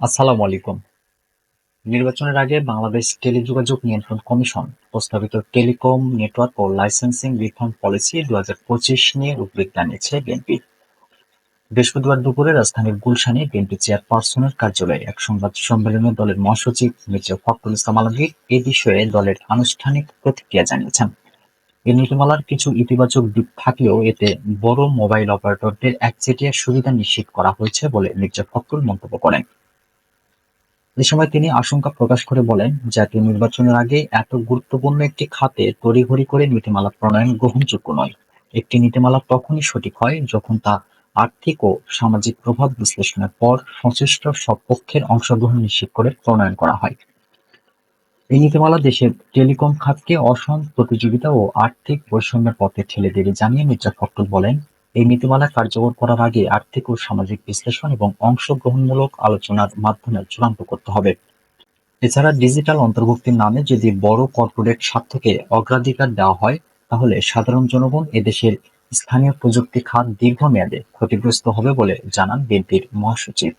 আসসালামু আলাইকুম। নির্বাচনের আগে বাংলাদেশ টেলিযোগাযোগ নিয়ন্ত্রণ কমিশন প্রস্তাবিত টেলিকম নেটওয়ার্ক ও লাইসেন্সিং রিফর্ম পলিসি 2025 নিয়ে উদ্বেগ জানিয়েছে বিএনপি। বৃহস্পতিবার দুপুরে রাজধানীর গুলশানে বিএনপি চেয়ারপারসনের কার্যালয়ে এক সংবাদ সম্মেলনে দলের মহাসচিব মির্জা ফখরুল ইসলাম আলমগীর এ বিষয়ে দলের আনুষ্ঠানিক প্রতিক্রিয়া জানিয়েছেন। এই নীতিমালার কিছু ইতিবাচক দিক থাকলেও এতে বড় মোবাইল অপারেটরদের একচেটিয়া সুবিধা নিশ্চিত করা হয়েছে বলে মির্জা ফখরুল মন্তব্য করেন। এ সময় তিনি আশঙ্কা প্রকাশ করে বলেন, জাতীয় নির্বাচনের আগে এত গুরুত্বপূর্ণ একটি খাতে তড়িঘড়ি করে নীতিমালা প্রণয়ন গ্রহণযোগ্য নয়। একটি নীতিমালা তখনই সঠিক হয় যখন তা আর্থিক ও সামাজিক প্রভাব বিশ্লেষণের পর সংশ্লিষ্ট সব পক্ষের অংশগ্রহণ নিশ্চিত করে প্রণয়ন করা হয়। এই নীতিমালা দেশের টেলিকম খাতকে অসম প্রতিযোগিতা ও আর্থিক বৈষম্যের পথে ঠেলে দেবে জানিয়ে মির্জা ফখরুল বলেন, এই নীতিমালা কার্যকর করার আগে আর্থিক ও সামাজিক বিশ্লেষণ এবং অংশগ্রহণমূলক আলোচনার মাধ্যমে চূড়ান্ত করতে হবে। এছাড়া ডিজিটাল অন্তর্ভুক্তির নামে যদি বড় কর্পোরেট স্বার্থকে অগ্রাধিকার দেওয়া হয়, তাহলে সাধারণ জনগণ এদেশের স্থানীয় প্রযুক্তি খাত দীর্ঘমেয়াদে ক্ষতিগ্রস্ত হবে বলে জানান বিএনপির মহাসচিব।